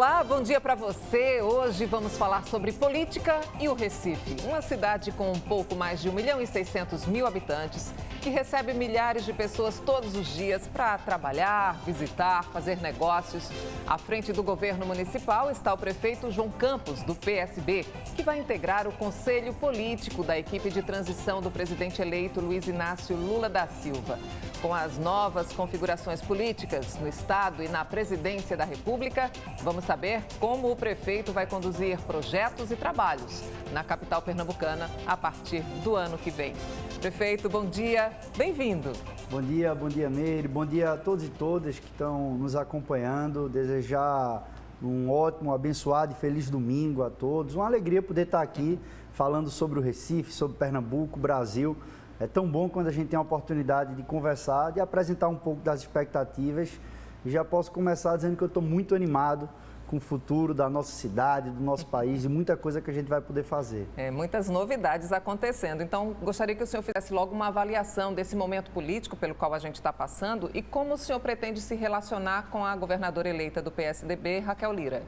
Olá, bom dia para você. Hoje vamos falar sobre política e o Recife, uma cidade com um pouco mais de 1.600.000 habitantes, que recebe milhares de pessoas todos os dias para trabalhar, visitar, fazer negócios. À frente do governo municipal está o prefeito João Campos, do PSB, que vai integrar o conselho político da equipe de transição do presidente eleito Luiz Inácio Lula da Silva. Com as novas configurações políticas no Estado e na Presidência da República, vamos saber como o prefeito vai conduzir projetos e trabalhos na capital pernambucana a partir do ano que vem. Prefeito, bom dia, bem-vindo. Bom dia, Meire, bom dia a todos e todas que estão nos acompanhando. Desejar um ótimo, abençoado e feliz domingo a todos. Uma alegria poder estar aqui falando sobre o Recife, sobre Pernambuco, Brasil. É tão bom quando a gente tem a oportunidade de conversar, de apresentar um pouco das expectativas. E já posso começar dizendo que eu estou muito animado com o futuro da nossa cidade, do nosso país e muita coisa que a gente vai poder fazer. Muitas novidades acontecendo. Então, gostaria que o senhor fizesse logo uma avaliação desse momento político pelo qual a gente está passando e como o senhor pretende se relacionar com a governadora eleita do PSDB, Raquel Lira.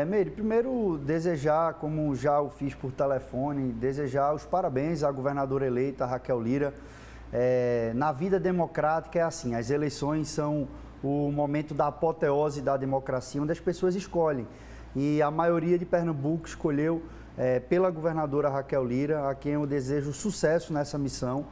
Meire, primeiro desejar, como já o fiz por telefone, desejar os parabéns à governadora eleita, Raquel Lira. Na vida democrática é assim, as eleições são o momento da apoteose da democracia, onde as pessoas escolhem. E a maioria de Pernambuco escolheu pela governadora Raquel Lira, a quem eu desejo sucesso nessa missão,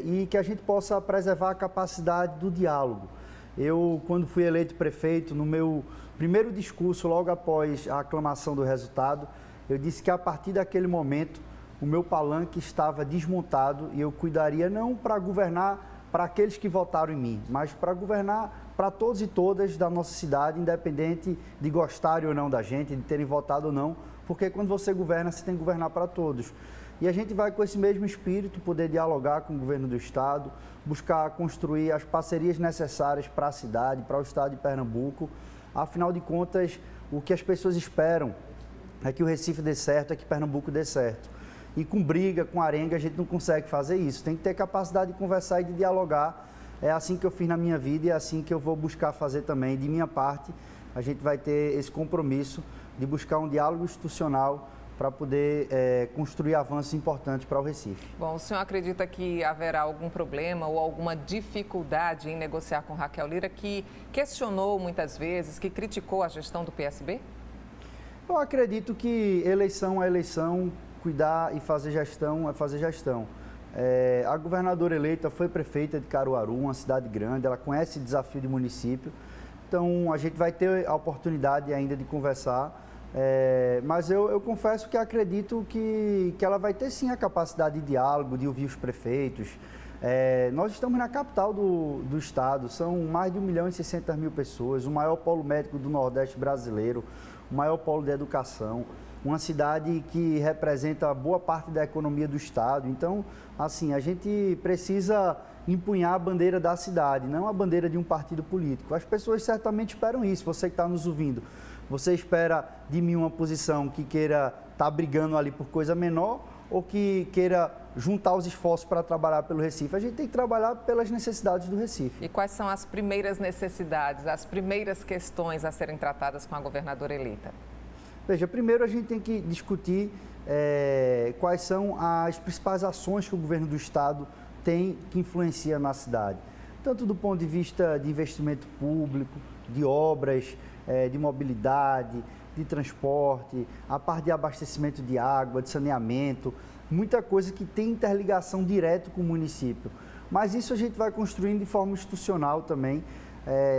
e que a gente possa preservar a capacidade do diálogo. Eu, quando fui eleito prefeito, no meu primeiro discurso, logo após a aclamação do resultado, eu disse que a partir daquele momento o meu palanque estava desmontado e eu cuidaria não para governar para aqueles que votaram em mim, mas para governar para todos e todas da nossa cidade, independente de gostarem ou não da gente, de terem votado ou não, porque quando você governa, você tem que governar para todos. E a gente vai com esse mesmo espírito poder dialogar com o governo do estado, buscar construir as parcerias necessárias para a cidade, para o estado de Pernambuco. Afinal de contas, o que as pessoas esperam é que o Recife dê certo, é que Pernambuco dê certo. E com briga, com arenga, a gente não consegue fazer isso. Tem que ter capacidade de conversar e de dialogar. É assim que eu fiz na minha vida e é assim que eu vou buscar fazer também. De minha parte, a gente vai ter esse compromisso de buscar um diálogo institucional para poder construir avanços importantes para o Recife. Bom, o senhor acredita que haverá algum problema ou alguma dificuldade em negociar com Raquel Lira, que questionou muitas vezes, que criticou a gestão do PSB? Eu acredito que eleição é eleição, cuidar e fazer gestão é fazer gestão. A governadora eleita foi prefeita de Caruaru, uma cidade grande, ela conhece o desafio de município, então a gente vai ter a oportunidade ainda de conversar, mas eu confesso que acredito que ela vai ter sim a capacidade de diálogo, de ouvir os prefeitos. Nós estamos na capital do estado, são mais de 1.600.000 pessoas, o maior polo médico do Nordeste brasileiro, o maior polo de educação, uma cidade que representa boa parte da economia do estado. Então, assim, a gente precisa empunhar a bandeira da cidade, não a bandeira de um partido político. As pessoas certamente esperam isso, você que está nos ouvindo. Você espera de mim uma posição que queira estar brigando ali por coisa menor ou que queira juntar os esforços para trabalhar pelo Recife? A gente tem que trabalhar pelas necessidades do Recife. E quais são as primeiras necessidades, as primeiras questões a serem tratadas com a governadora eleita? Veja, primeiro a gente tem que discutir quais são as principais ações que o governo do estado tem que influencia na cidade. Tanto do ponto de vista de investimento público, de obras, de mobilidade, de transporte, a parte de abastecimento de água, de saneamento, muita coisa que tem interligação direta com o município. Mas isso a gente vai construindo de forma institucional também.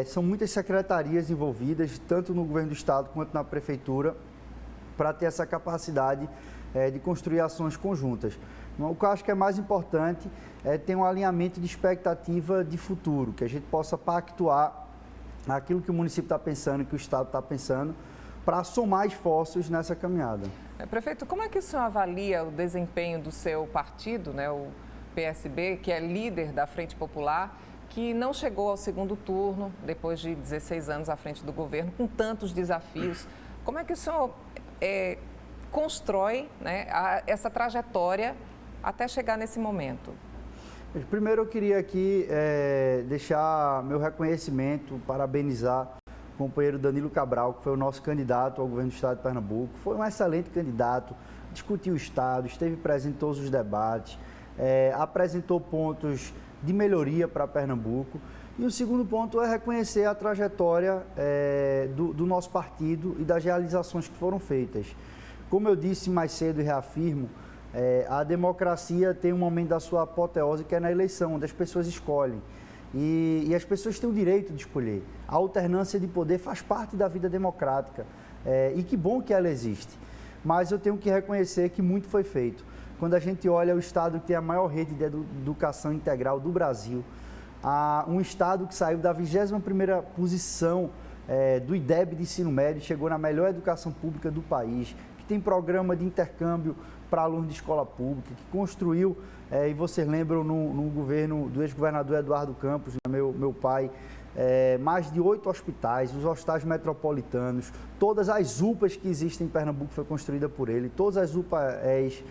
São muitas secretarias envolvidas, tanto no governo do estado quanto na prefeitura, para ter essa capacidade de construir ações conjuntas. O que eu acho que é mais importante é ter um alinhamento de expectativa de futuro, que a gente possa pactuar aquilo que o município está pensando, que o estado está pensando, para somar esforços nessa caminhada. Prefeito, como é que o senhor avalia o desempenho do seu partido, né, o PSB, que é líder da Frente Popular, que não chegou ao segundo turno, depois de 16 anos à frente do governo, com tantos desafios? Como é que o senhor constrói, né, essa trajetória até chegar nesse momento? Primeiro eu queria aqui deixar meu reconhecimento, parabenizar o companheiro Danilo Cabral, que foi o nosso candidato ao governo do estado de Pernambuco. Foi um excelente candidato, discutiu o estado, esteve presente em todos os debates, apresentou pontos de melhoria para Pernambuco. E o segundo ponto é reconhecer a trajetória do nosso partido e das realizações que foram feitas. Como eu disse mais cedo e reafirmo, a democracia tem um momento da sua apoteose que é na eleição, onde as pessoas escolhem. E as pessoas têm o direito de escolher. A alternância de poder faz parte da vida democrática. E que bom que ela existe. Mas eu tenho que reconhecer que muito foi feito. Quando a gente olha o estado que tem a maior rede de educação integral do Brasil, um estado que saiu da 21ª posição do IDEB de ensino médio, chegou na melhor educação pública do país, que tem programa de intercâmbio para alunos de escola pública, que construiu, e vocês lembram no governo do ex-governador Eduardo Campos, meu pai, mais de 8 hospitais, os hospitais metropolitanos, todas as UPAs que existem em Pernambuco foi construída por ele, todas as UPAs,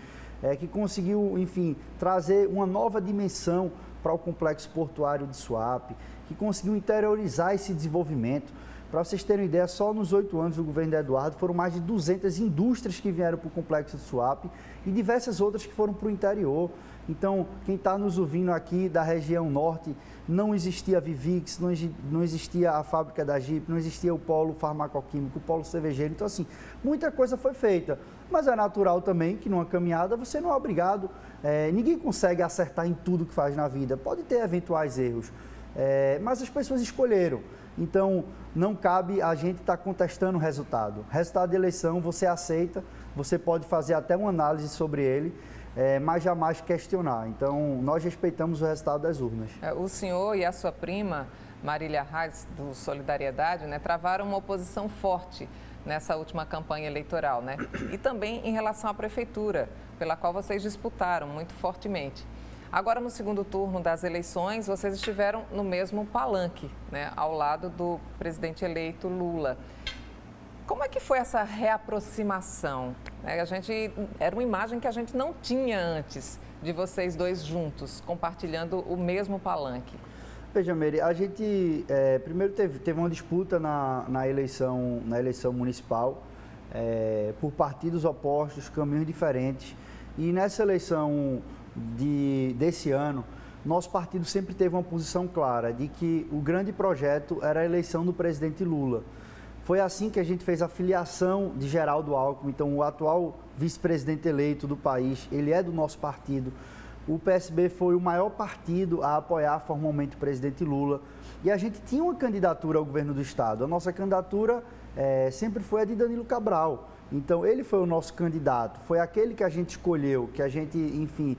que conseguiu, enfim, trazer uma nova dimensão para o complexo portuário de Suape, que conseguiu interiorizar esse desenvolvimento. Para vocês terem ideia, só nos 8 anos do governo de Eduardo foram mais de 200 indústrias que vieram para o complexo de Suape e diversas outras que foram para o interior. Então, quem está nos ouvindo aqui da região norte, não existia a Vivix, não existia a fábrica da Jeep, não existia o polo farmacoquímico, o polo cervejeiro. Então, assim, muita coisa foi feita. Mas é natural também que numa caminhada você não é obrigado, ninguém consegue acertar em tudo que faz na vida, pode ter eventuais erros, mas as pessoas escolheram. Então, não cabe a gente estar contestando o resultado. Resultado de eleição você aceita, você pode fazer até uma análise sobre ele, mas jamais questionar. Então, nós respeitamos o resultado das urnas. O senhor e a sua prima, Marília Reis, do Solidariedade, travaram uma oposição forte nessa última campanha eleitoral, E também em relação à prefeitura, pela qual vocês disputaram muito fortemente. Agora, no segundo turno das eleições, vocês estiveram no mesmo palanque, ao lado do presidente eleito Lula. Como é que foi essa reaproximação? Era uma imagem que a gente não tinha antes de vocês dois juntos, compartilhando o mesmo palanque. Veja, Meire, a gente primeiro teve uma disputa na eleição municipal por partidos opostos, caminhos diferentes. E nessa eleição desse ano, nosso partido sempre teve uma posição clara de que o grande projeto era a eleição do presidente Lula. Foi assim que a gente fez a filiação de Geraldo Alckmin, então o atual vice-presidente eleito do país, ele é do nosso partido. O PSB foi o maior partido a apoiar formalmente o presidente Lula e a gente tinha uma candidatura ao governo do estado. A nossa candidatura sempre foi a de Danilo Cabral. Então, ele foi o nosso candidato, foi aquele que a gente escolheu, que a gente, enfim,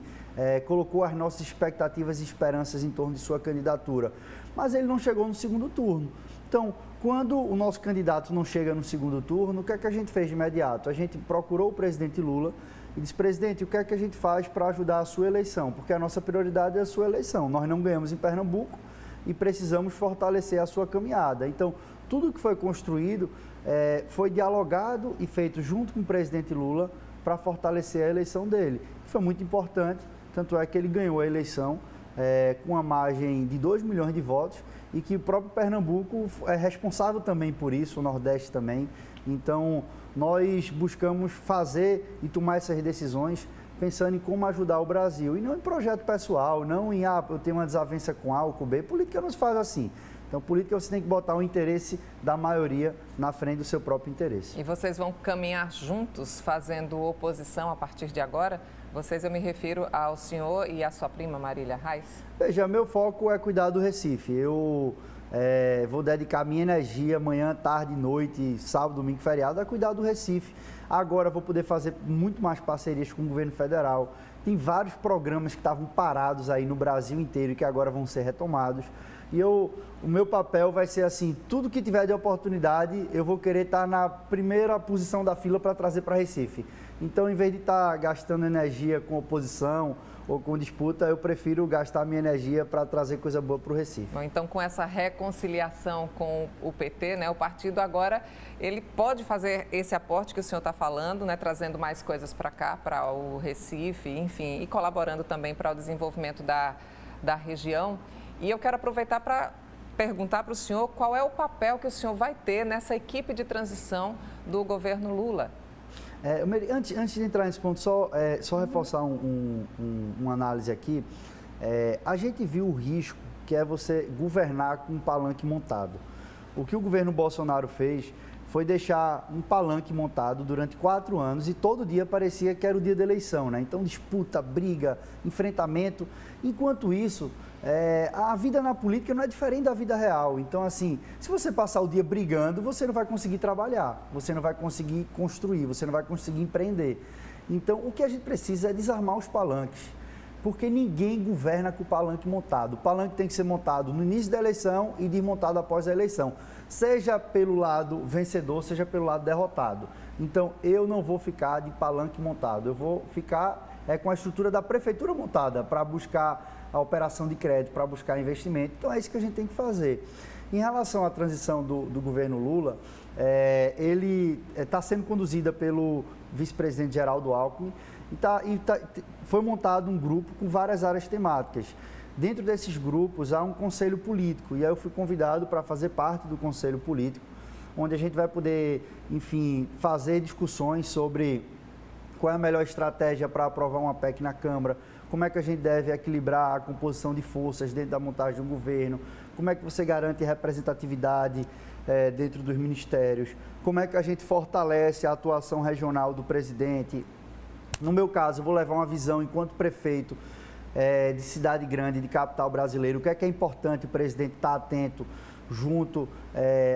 colocou as nossas expectativas e esperanças em torno de sua candidatura. Mas ele não chegou no segundo turno. Então, quando o nosso candidato não chega no segundo turno, o que é que a gente fez de imediato? A gente procurou o presidente Lula e disse: presidente, o que é que a gente faz para ajudar a sua eleição? Porque a nossa prioridade é a sua eleição. Nós não ganhamos em Pernambuco e precisamos fortalecer a sua caminhada. Então, tudo que foi construído foi dialogado e feito junto com o presidente Lula para fortalecer a eleição dele. Foi muito importante, tanto é que ele ganhou a eleição com uma margem de 2 milhões de votos e que o próprio Pernambuco é responsável também por isso, o Nordeste também. Então, nós buscamos fazer e tomar essas decisões pensando em como ajudar o Brasil. E não em projeto pessoal, não em, eu tenho uma desavença com A ou com B. Política não se faz assim. Então, política você tem que botar o interesse da maioria na frente do seu próprio interesse. E vocês vão caminhar juntos, fazendo oposição a partir de agora? Vocês, eu me refiro ao senhor e à sua prima, Marília Reis? Veja, meu foco é cuidar do Recife. Eu vou dedicar minha energia manhã, tarde, noite, sábado, domingo, feriado, a cuidar do Recife. Agora vou poder fazer muito mais parcerias com o governo federal. Tem vários programas que estavam parados aí no Brasil inteiro e que agora vão ser retomados. E o meu papel vai ser assim, tudo que tiver de oportunidade, eu vou querer estar na primeira posição da fila para trazer para Recife. Então, em vez de estar gastando energia com oposição ou com disputa, eu prefiro gastar minha energia para trazer coisa boa para o Recife. Bom, então, com essa reconciliação com o PT, o partido agora, ele pode fazer esse aporte que o senhor está falando, trazendo mais coisas para cá, para o Recife, enfim, e colaborando também para o desenvolvimento da região. E eu quero aproveitar para perguntar para o senhor qual é o papel que o senhor vai ter nessa equipe de transição do governo Lula. Antes de entrar nesse ponto, só reforçar uma análise aqui. A gente viu o risco que é você governar com um palanque montado. O que o governo Bolsonaro fez foi deixar um palanque montado durante 4 anos e todo dia parecia que era o dia da eleição, né? Então, disputa, briga, enfrentamento. Enquanto isso, a vida na política não é diferente da vida real. Então, assim, se você passar o dia brigando, você não vai conseguir trabalhar, você não vai conseguir construir, você não vai conseguir empreender. Então, o que a gente precisa é desarmar os palanques, porque ninguém governa com o palanque montado. O palanque tem que ser montado no início da eleição e desmontado após a eleição, seja pelo lado vencedor, seja pelo lado derrotado. Então, eu não vou ficar de palanque montado, eu vou ficar com a estrutura da prefeitura montada para buscar a operação de crédito, para buscar investimento. Então, é isso que a gente tem que fazer. Em relação à transição do governo Lula, ele está sendo conduzida pelo vice-presidente Geraldo Alckmin e foi montado um grupo com várias áreas temáticas. Dentro desses grupos há um conselho político e aí eu fui convidado para fazer parte do conselho político, onde a gente vai poder, enfim, fazer discussões sobre qual é a melhor estratégia para aprovar uma PEC na Câmara, como é que a gente deve equilibrar a composição de forças dentro da montagem do governo, como é que você garante representatividade dentro dos ministérios, como é que a gente fortalece a atuação regional do presidente. No meu caso, eu vou levar uma visão enquanto prefeito de cidade grande, de capital brasileira, o que é importante o presidente estar atento junto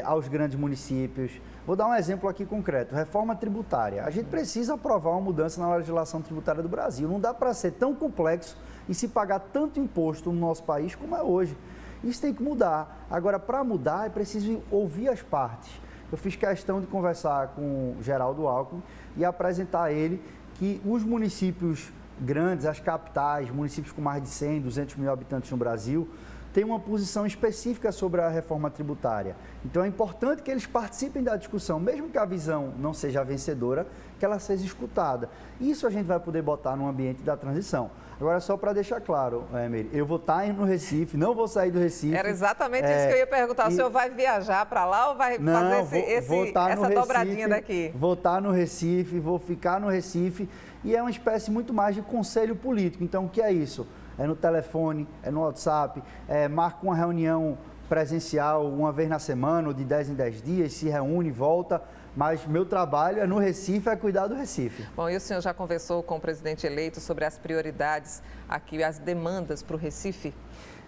aos grandes municípios. Vou dar um exemplo aqui concreto, reforma tributária. A gente precisa aprovar uma mudança na legislação tributária do Brasil. Não dá para ser tão complexo e se pagar tanto imposto no nosso país como é hoje. Isso tem que mudar. Agora, para mudar, é preciso ouvir as partes. Eu fiz questão de conversar com o Geraldo Alckmin e apresentar a ele que os municípios grandes, as capitais, municípios com mais de 100, 200 mil habitantes no Brasil, têm uma posição específica sobre a reforma tributária. Então é importante que eles participem da discussão, mesmo que a visão não seja a vencedora, que ela seja escutada. Isso a gente vai poder botar no ambiente da transição. Agora, só para deixar claro, Emery, eu vou estar no Recife, não vou sair do Recife. Era exatamente isso que eu ia perguntar. O senhor vai viajar para lá ou vai fazer essa dobradinha daqui? Vou estar no Recife, vou ficar no Recife e é uma espécie muito mais de conselho político. Então, o que é isso? É no telefone, é no WhatsApp, marca uma reunião presencial uma vez na semana ou de 10 em 10 dias, se reúne, volta. Mas meu trabalho é no Recife, é cuidar do Recife. Bom, e o senhor já conversou com o presidente eleito sobre as prioridades aqui, as demandas para o Recife?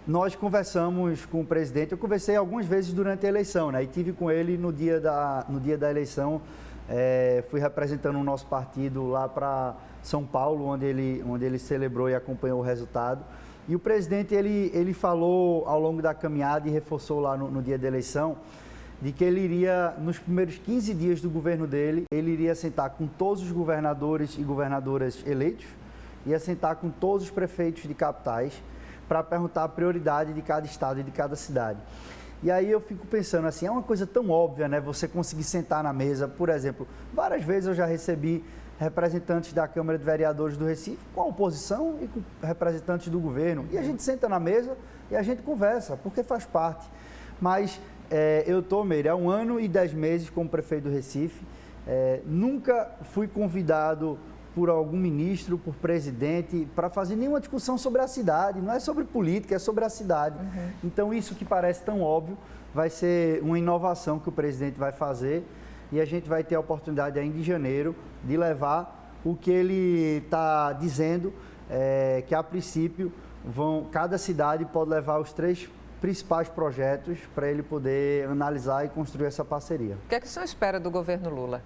Nós conversamos com o presidente, eu conversei algumas vezes durante a eleição, né? E tive com ele no dia da eleição, fui representando o nosso partido lá para São Paulo, onde ele celebrou e acompanhou o resultado. E o presidente, ele falou ao longo da caminhada e reforçou lá no dia da eleição, de que ele iria, nos primeiros 15 dias do governo dele, ele iria sentar com todos os governadores e governadoras eleitos, ia sentar com todos os prefeitos de capitais para perguntar a prioridade de cada estado e de cada cidade. E aí eu fico pensando assim, é uma coisa tão óbvia, né? Você conseguir sentar na mesa, por exemplo, várias vezes eu já recebi representantes da Câmara de Vereadores do Recife com a oposição e com representantes do governo. E a gente senta na mesa e a gente conversa, porque faz parte. Mas eu estou, Meire, há 1 ano e 10 meses como prefeito do Recife. Nunca fui convidado por algum ministro, por presidente, para fazer nenhuma discussão sobre a cidade. Não é sobre política, é sobre a cidade. Uhum. Então, isso que parece tão óbvio vai ser uma inovação que o presidente vai fazer e a gente vai ter a oportunidade ainda em janeiro de levar o que ele está dizendo, que a princípio cada cidade pode levar os 3 principais projetos para ele poder analisar e construir essa parceria. O que é que o senhor espera do governo Lula?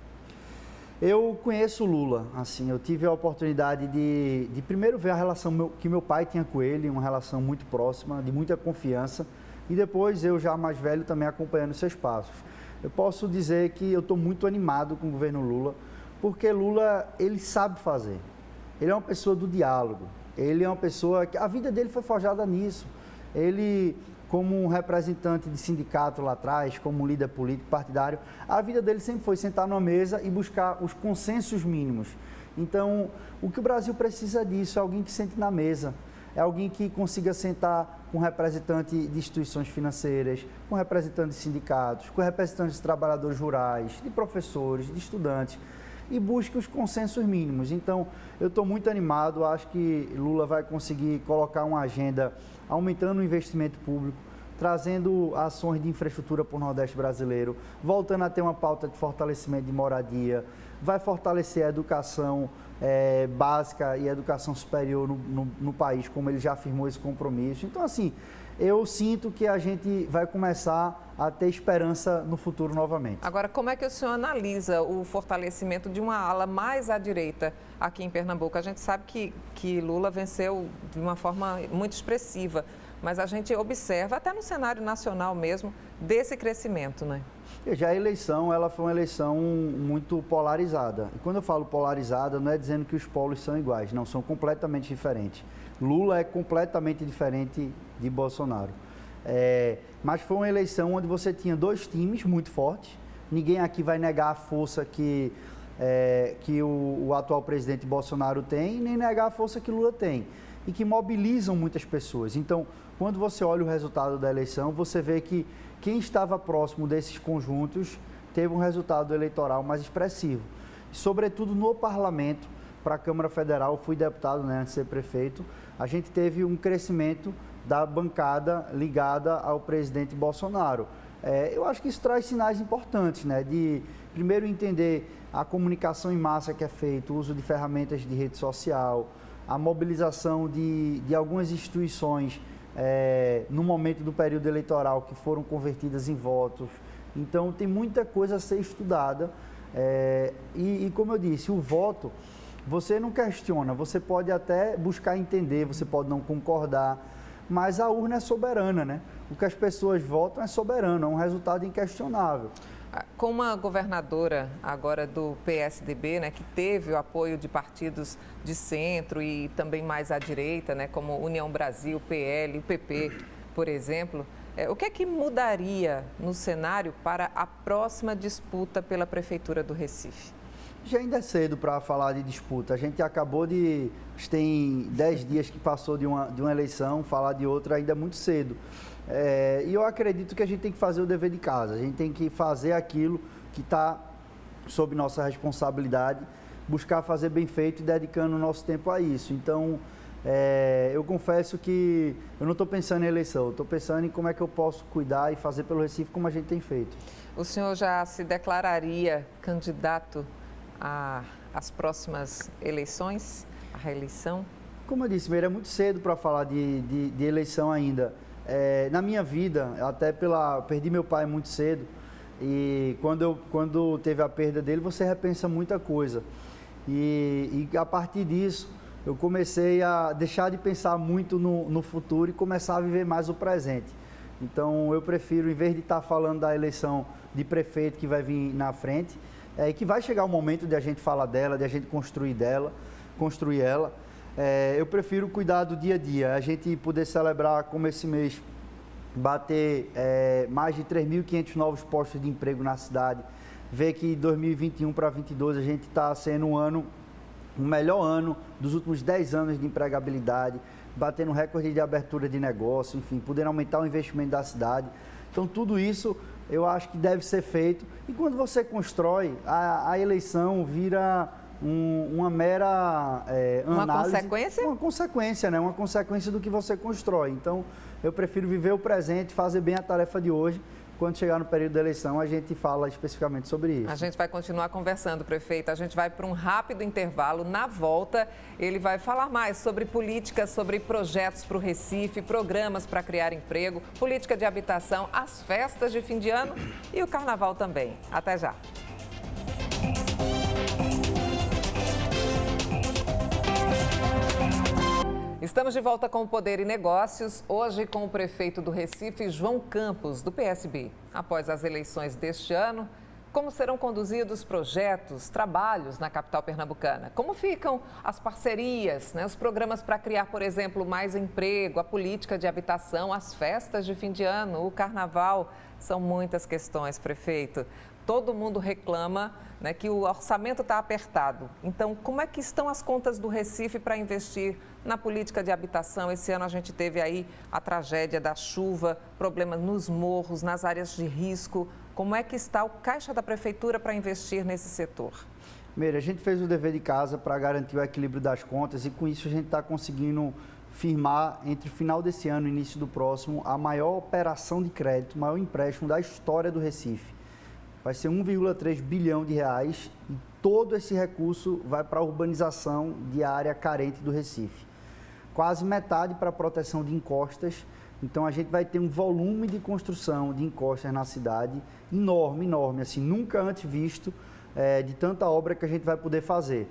Eu conheço o Lula, assim, eu tive a oportunidade de primeiro ver a relação que meu pai tinha com ele, uma relação muito próxima, de muita confiança, e depois eu já mais velho também acompanhando seus passos. Eu posso dizer que eu estou muito animado com o governo Lula, porque Lula, ele sabe fazer. Ele é uma pessoa do diálogo, ele é uma pessoa que a vida dele foi forjada nisso. Ele, como um representante de sindicato lá atrás, como um líder político partidário, a vida dele sempre foi sentar numa mesa e buscar os consensos mínimos. Então, o que o Brasil precisa disso é alguém que sente na mesa, é alguém que consiga sentar com representante de instituições financeiras, com representantes de sindicatos, com representantes de trabalhadores rurais, de professores, de estudantes, e busque os consensos mínimos. Então, eu estou muito animado, acho que Lula vai conseguir colocar uma agenda aumentando o investimento público, trazendo ações de infraestrutura para o Nordeste brasileiro, voltando a ter uma pauta de fortalecimento de moradia, vai fortalecer a educação básica e a educação superior no país, como ele já afirmou esse compromisso. Então, assim, eu sinto que a gente vai começar a ter esperança no futuro novamente. Agora, como é que o senhor analisa o fortalecimento de uma ala mais à direita aqui em Pernambuco? A gente sabe que Lula venceu de uma forma muito expressiva, mas a gente observa, até no cenário nacional mesmo, desse crescimento, né? Já a eleição, ela foi uma eleição muito polarizada. E quando eu falo polarizada, não é dizendo que os polos são iguais, não, são completamente diferentes. Lula é completamente diferente de Bolsonaro. Mas foi uma eleição onde você tinha dois times muito fortes. Ninguém aqui vai negar a força que o atual presidente Bolsonaro tem, nem negar a força que Lula tem. E que mobilizam muitas pessoas. Então, quando você olha o resultado da eleição, você vê que quem estava próximo desses conjuntos teve um resultado eleitoral mais expressivo. Sobretudo no parlamento, para a Câmara Federal, eu fui deputado, né, antes de ser prefeito, a gente teve um crescimento da bancada ligada ao presidente Bolsonaro. Eu acho que isso traz sinais importantes, né, de primeiro entender a comunicação em massa que é feita, o uso de ferramentas de rede social, a mobilização de algumas instituições no momento do período eleitoral que foram convertidas em votos. Então, tem muita coisa a ser estudada e, como eu disse, o voto, você não questiona, você pode até buscar entender, você pode não concordar, mas a urna é soberana, né? O que as pessoas votam é soberano, é um resultado inquestionável. Com uma governadora agora do PSDB, né, que teve o apoio de partidos de centro e também mais à direita, né, como União Brasil, PL, PP, por exemplo, o que é que mudaria no cenário para a próxima disputa pela Prefeitura do Recife? Já ainda é cedo para falar de disputa. A gente acabou de... tem 10 dias que passou de uma eleição, falar de outra ainda é muito cedo. E eu acredito que a gente tem que fazer o dever de casa. A gente tem que fazer aquilo que está sob nossa responsabilidade, buscar fazer bem feito e dedicando o nosso tempo a isso. Então, eu confesso que eu não estou pensando em eleição, eu estou pensando em como é que eu posso cuidar e fazer pelo Recife como a gente tem feito. O senhor já se declararia candidato às próximas eleições, à reeleição? Como eu disse, Meira, é muito cedo para falar de eleição ainda. Na minha vida, perdi meu pai muito cedo e quando teve a perda dele, você repensa muita coisa. E a partir disso, eu comecei a deixar de pensar muito no futuro e começar a viver mais o presente. Então, eu prefiro, em vez de estar falando da eleição de prefeito que vai vir na frente, que vai chegar o momento de a gente falar dela, de a gente construir ela, eu prefiro cuidar do dia a dia, a gente poder celebrar, como esse mês, bater mais de 3.500 novos postos de emprego na cidade, ver que 2021 para 2022 a gente está sendo o melhor ano dos últimos 10 anos de empregabilidade, batendo recorde de abertura de negócio, enfim, podendo aumentar o investimento da cidade. Então, tudo isso eu acho que deve ser feito. E quando você constrói, a eleição vira uma mera análise. Uma consequência? Uma consequência, né? Uma consequência do que você constrói. Então, eu prefiro viver o presente, fazer bem a tarefa de hoje. Quando chegar no período da eleição, a gente fala especificamente sobre isso. A gente vai continuar conversando, prefeito. A gente vai para um rápido intervalo. Na volta, ele vai falar mais sobre política, sobre projetos para o Recife, programas para criar emprego, política de habitação, as festas de fim de ano e o carnaval também. Até já. Estamos de volta com o Poder e Negócios, hoje com o prefeito do Recife, João Campos, do PSB. Após as eleições deste ano, como serão conduzidos projetos, trabalhos na capital pernambucana? Como ficam as parcerias, os programas para criar, por exemplo, mais emprego, a política de habitação, as festas de fim de ano, o carnaval? São muitas questões, prefeito. todo mundo reclama, né, que o orçamento está apertado. Então, como é que estão as contas do Recife para investir na política de habitação? Esse ano a gente teve aí a tragédia da chuva, problemas nos morros, nas áreas de risco. Como é que está o caixa da prefeitura para investir nesse setor? Meire, a gente fez o dever de casa para garantir o equilíbrio das contas e com isso a gente está conseguindo firmar entre o final desse ano e início do próximo a maior operação de crédito, o maior empréstimo da história do Recife. Vai ser 1,3 bilhão de reais e todo esse recurso vai para a urbanização de área carente do Recife. Quase metade para a proteção de encostas, então a gente vai ter um volume de construção de encostas na cidade enorme, enorme, assim, nunca antes visto de tanta obra que a gente vai poder fazer.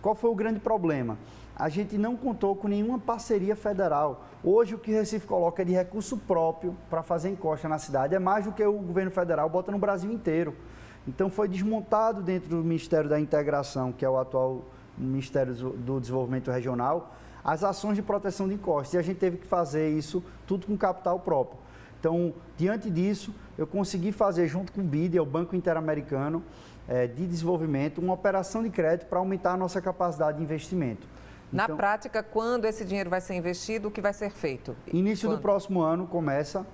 Qual foi o grande problema? A gente não contou com nenhuma parceria federal. Hoje, o que o Recife coloca é de recurso próprio para fazer encosta na cidade. É mais do que o governo federal bota no Brasil inteiro. Então, foi desmontado dentro do Ministério da Integração, que é o atual Ministério do Desenvolvimento Regional, as ações de proteção de encostas. E a gente teve que fazer isso tudo com capital próprio. Então, diante disso, eu consegui fazer, junto com o BID, o Banco Interamericano de Desenvolvimento, uma operação de crédito para aumentar a nossa capacidade de investimento. Na prática, quando esse dinheiro vai ser investido, o que vai ser feito? Início do próximo ano começa,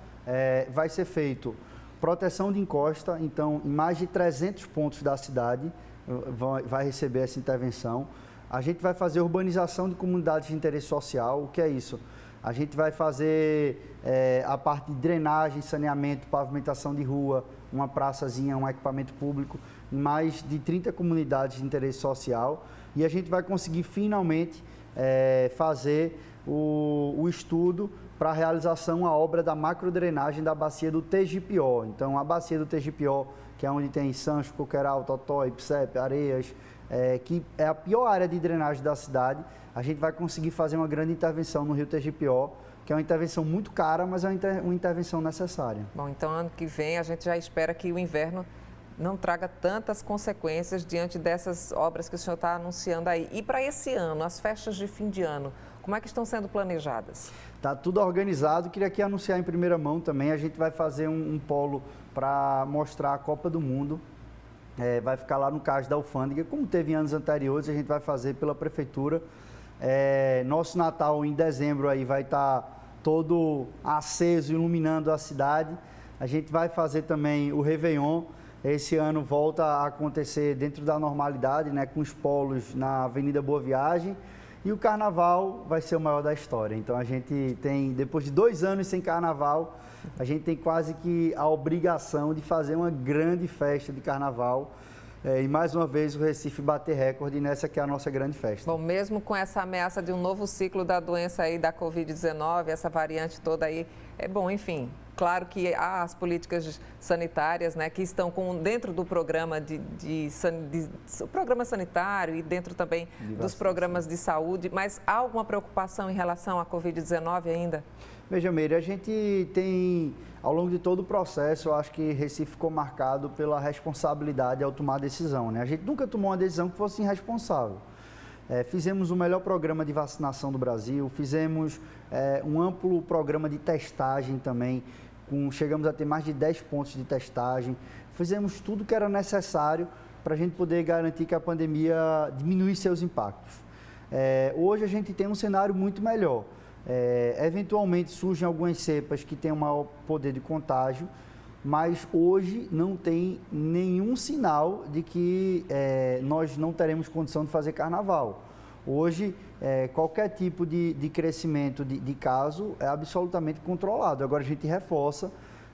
vai ser feito proteção de encosta, então em mais de 300 pontos da cidade vai receber essa intervenção. A gente vai fazer urbanização de comunidades de interesse social. O que é isso? A gente vai fazer a parte de drenagem, saneamento, pavimentação de rua, uma praçazinha, um equipamento público, em mais de 30 comunidades de interesse social. E a gente vai conseguir finalmente fazer o estudo para a realização da obra da macrodrenagem da bacia do TGPO. Então, a bacia do TGPO, que é onde tem Sancho, Coqueiral, Totó, Ipsep, Areias, que é a pior área de drenagem da cidade, a gente vai conseguir fazer uma grande intervenção no rio TGPO, que é uma intervenção muito cara, mas é uma intervenção necessária. Bom, então ano que vem a gente já espera que o inverno não traga tantas consequências diante dessas obras que o senhor está anunciando aí. E para esse ano, as festas de fim de ano, como é que estão sendo planejadas? Está tudo organizado. Queria aqui anunciar em primeira mão também, a gente vai fazer um polo para mostrar a Copa do Mundo. Vai ficar lá no Cais da Alfândega, como teve em anos anteriores, a gente vai fazer pela Prefeitura. Nosso Natal em dezembro aí vai estar todo aceso, iluminando a cidade. A gente vai fazer também o Réveillon. Esse ano volta a acontecer dentro da normalidade, né, com os polos na Avenida Boa Viagem. E o Carnaval vai ser o maior da história. Então a gente tem, depois de 2 anos sem Carnaval, a gente tem quase que a obrigação de fazer uma grande festa de Carnaval. E mais uma vez o Recife bater recorde nessa que é a nossa grande festa. Bom, mesmo com essa ameaça de um novo ciclo da doença aí da Covid-19, essa variante toda aí, enfim, claro que há as políticas sanitárias, né, que estão dentro do programa o programa sanitário e dentro também dos programas de saúde, mas há alguma preocupação em relação à Covid-19 ainda? Veja, Meire, a gente tem, ao longo de todo o processo, eu acho que Recife ficou marcado pela responsabilidade ao tomar a decisão, né? A gente nunca tomou uma decisão que fosse irresponsável. Fizemos o melhor programa de vacinação do Brasil, fizemos um amplo programa de testagem também, chegamos a ter mais de 10 pontos de testagem, fizemos tudo que era necessário para a gente poder garantir que a pandemia diminuísse seus impactos. Hoje a gente tem um cenário muito melhor. Eventualmente surgem algumas cepas que têm um maior poder de contágio, mas hoje não tem nenhum sinal de que nós não teremos condição de fazer carnaval. Hoje, qualquer tipo de crescimento de caso é absolutamente controlado. Agora a gente reforça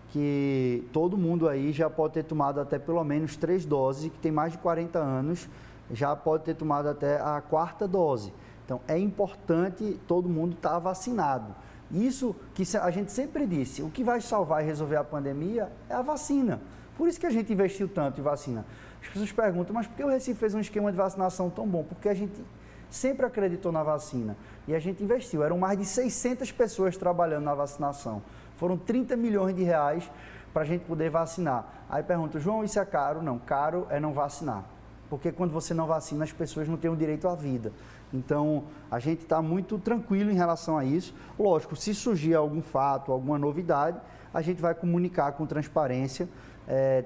que todo mundo aí já pode ter tomado até pelo menos 3 doses, que tem mais de 40 anos, já pode ter tomado até a 4ª dose. Então, é importante todo mundo estar vacinado. Isso que a gente sempre disse, o que vai salvar e resolver a pandemia é a vacina. Por isso que a gente investiu tanto em vacina. As pessoas perguntam, mas por que o Recife fez um esquema de vacinação tão bom? Porque a gente sempre acreditou na vacina e a gente investiu. Eram mais de 600 pessoas trabalhando na vacinação. Foram 30 milhões de reais para a gente poder vacinar. Aí pergunta, João, isso é caro? Não, caro é não vacinar. Porque quando você não vacina, as pessoas não têm o direito à vida. Então, a gente está muito tranquilo em relação a isso. Lógico, se surgir algum fato, alguma novidade, a gente vai comunicar com transparência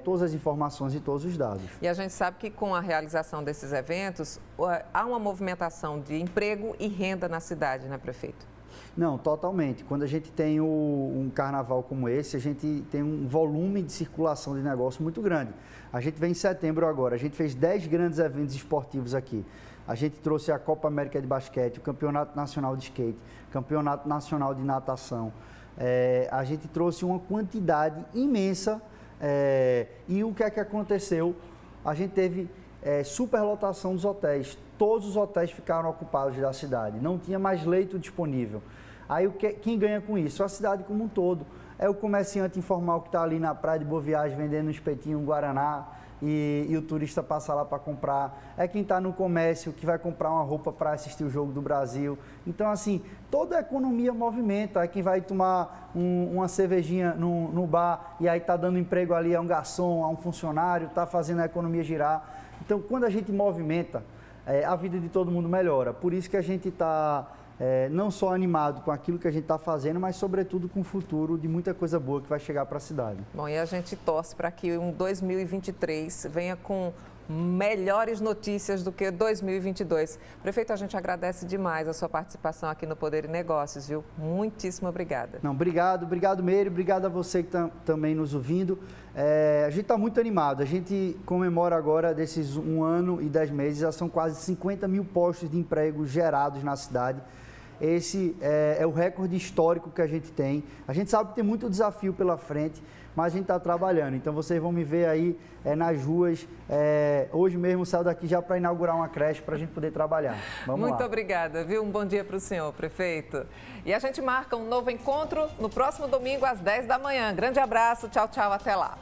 todas as informações e todos os dados. E a gente sabe que com a realização desses eventos, há uma movimentação de emprego e renda na cidade, né, prefeito? Não, totalmente. Quando a gente tem um carnaval como esse, a gente tem um volume de circulação de negócio muito grande. A gente vem em setembro agora, a gente fez 10 grandes eventos esportivos aqui. A gente trouxe a Copa América de Basquete, o Campeonato Nacional de Skate, Campeonato Nacional de Natação. A gente trouxe uma quantidade imensa e o que é que aconteceu? A gente teve superlotação dos hotéis. Todos os hotéis ficaram ocupados da cidade, não tinha mais leito disponível. Aí quem ganha com isso? A cidade como um todo. É o comerciante informal que está ali na praia de Boa Viagem vendendo um espetinho, um guaraná e o turista passa lá para comprar. É quem está no comércio que vai comprar uma roupa para assistir o Jogo do Brasil. Então, assim, toda a economia movimenta. É quem vai tomar uma cervejinha no bar e aí está dando emprego ali a um garçom, a um funcionário, está fazendo a economia girar. Então, quando a gente movimenta, a vida de todo mundo melhora. Por isso que a gente está não só animado com aquilo que a gente está fazendo, mas sobretudo com o futuro de muita coisa boa que vai chegar para a cidade. Bom, e a gente torce para que um 2023 venha com melhores notícias do que 2022. Prefeito, a gente agradece demais a sua participação aqui no Poder e Negócios, viu? Muitíssimo obrigada. Não, obrigado, Meire, obrigado a você que está também nos ouvindo. A gente está muito animado, a gente comemora agora desses 1 ano e 10 meses, já são quase 50 mil postos de emprego gerados na cidade. Esse é o recorde histórico que a gente tem. A gente sabe que tem muito desafio pela frente, mas a gente está trabalhando. Então, vocês vão me ver aí nas ruas. Hoje mesmo saio daqui já para inaugurar uma creche para a gente poder trabalhar. Vamos lá. Muito obrigada, viu? Um bom dia para o senhor, prefeito. E a gente marca um novo encontro no próximo domingo às 10 da manhã. Grande abraço, tchau, tchau, até lá.